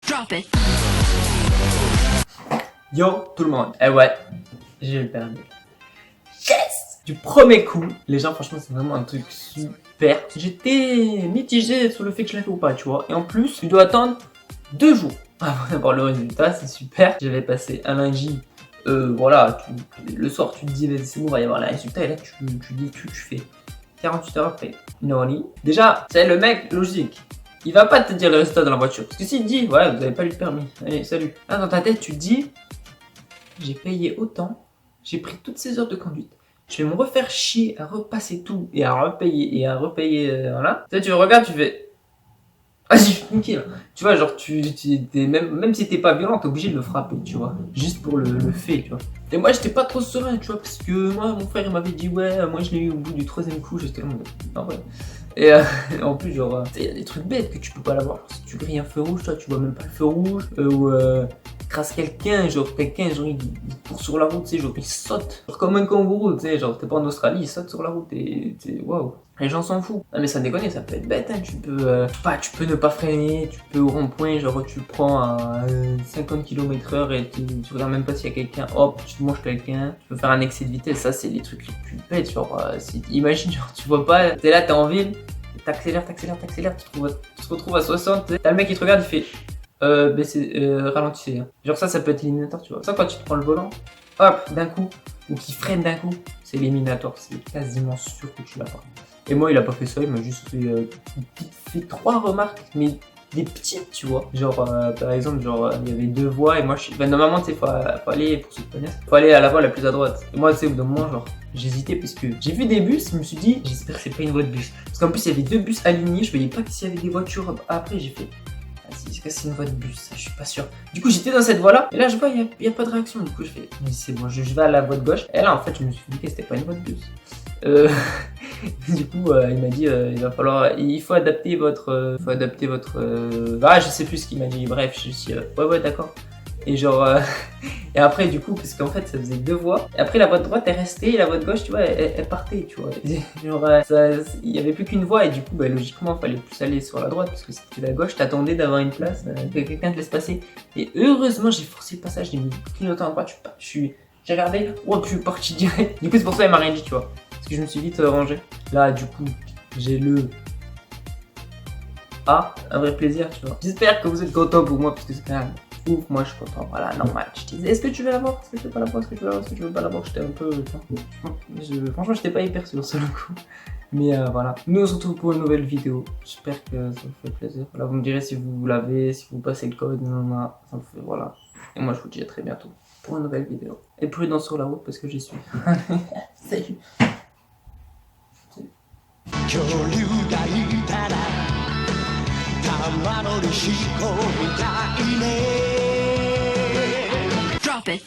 Drop it. Yo tout le monde, ouais, j'ai le permis. Yes! Du premier coup, les gens franchement c'est vraiment un truc super. J'étais mitigé sur le fait que je l'ai fait ou pas, tu vois. Et en plus, tu dois attendre 2 jours avant d'avoir le résultat, c'est super. J'avais passé un lundi, voilà, le soir tu te dis c'est bon, il va y avoir le résultat. Et là tu dis tu fais 48 heures après. Noni. Déjà, c'est le mec logique. Il va pas te dire le résultat dans la voiture. Parce que s'il te dit, ouais, vous avez pas eu le permis. Allez, salut. Là, dans ta tête, tu te dis, j'ai payé autant, j'ai pris toutes ces heures de conduite, je vais me refaire chier à repasser tout et à repayer, voilà. Tu regardes, tu fais, vas-y, nickel. Tu vois, genre, même si t'es pas violent, t'es obligé de le frapper, tu vois. Juste pour le fait, tu vois. Et moi, j'étais pas trop serein, tu vois, parce que moi, mon frère, il m'avait dit, ouais, moi, je l'ai eu au bout du 3e coup, j'étais là, non, ouais. Et en plus, genre, il y a des trucs bêtes que tu peux pas l'avoir. Si tu grilles un feu rouge, toi, tu vois même pas le feu rouge. Ou crasse quelqu'un, genre, il court sur la route, tu sais, genre, il saute. Genre, comme un kangourou, tu sais, genre, t'es pas en Australie, il saute sur la route et waouh. Les gens s'en foutent. Non mais ça déconne, ça peut être bête, hein. Tu peux ne pas freiner, tu peux au rond-point, genre tu prends à 50 km/h et tu regardes même pas s'il y a quelqu'un, hop, tu te manges quelqu'un, tu peux faire un excès de vitesse, ça c'est les trucs les plus bêtes, genre imagine, genre tu vois pas, t'es là, t'es en ville, t'accélères, tu te retrouves à 60, t'as le mec qui te regarde, il fait ralentissez, hein. Genre ça peut être éliminatoire, tu vois. Ça quand tu te prends le volant, hop, d'un coup, ou qui freine d'un coup, c'est éliminatoire, c'est quasiment sûr que tu l'as pas. Et moi, il a pas fait ça, il m'a juste fait 3 remarques, mais des petites, tu vois. Genre, par exemple, genre, il y avait 2 voies, et moi, normalement, tu sais, faut aller, pour ceux qui connaissent, faut aller à la voie la plus à droite. Et moi, tu sais, au bout d'un moment, genre, j'hésitais, parce que j'ai vu des bus, je me suis dit, j'espère que c'est pas une voie de bus. Parce qu'en plus, il y avait 2 bus alignés, je voyais pas s'il y avait des voitures après, j'ai fait, est-ce que c'est une voie de bus? Je suis pas sûr. Du coup, j'étais dans cette voie-là, et là, je vois, il y a pas de réaction. Du coup, je fais, mais c'est bon, je vais à la voie de gauche. Et là, en fait, je me suis dit que c'était pas une voie de bus. Du coup, il m'a dit, il faut adapter votre, je sais plus ce qu'il m'a dit. Bref, je suis, ouais, d'accord. Et genre, et après, du coup, parce qu'en fait, ça faisait 2 voies. Et après, la voie de droite est restée, et la voie de gauche, tu vois, elle partait, tu vois. Genre, il y avait plus qu'une voie, et du coup, logiquement, il fallait plus aller sur la droite, parce que c'était la gauche, t'attendais d'avoir une place, que quelqu'un te laisse passer. Et heureusement, j'ai forcé le passage, j'ai mis clignotant à droite, j'ai regardé, je suis parti direct. Du coup, c'est pour ça qu'elle m'a rien dit, tu vois. Parce que je me suis vite rangé. Là, du coup, j'ai le un vrai plaisir, tu vois. J'espère que vous êtes contents pour moi, parce que c'est quand même ouf. Moi, je suis content. Voilà, normal. Je te disais, est-ce que tu veux l'avoir? Est-ce que tu veux pas l'avoir? Est-ce que tu veux l'avoir? Est-ce que tu veux pas l'avoir? J'étais un peu. Franchement, j'étais pas hyper sûr sur le coup. Mais voilà. Nous, on se retrouve pour une nouvelle vidéo. J'espère que ça vous fait plaisir. Voilà, vous me direz si vous l'avez, si vous passez le code. Ça me fait. Voilà. Et moi, je vous dis à très bientôt pour une nouvelle vidéo. Et prudence sur la route parce que j'y suis. Salut. 恐竜がいたら玉乗りしこみたいね Drop it.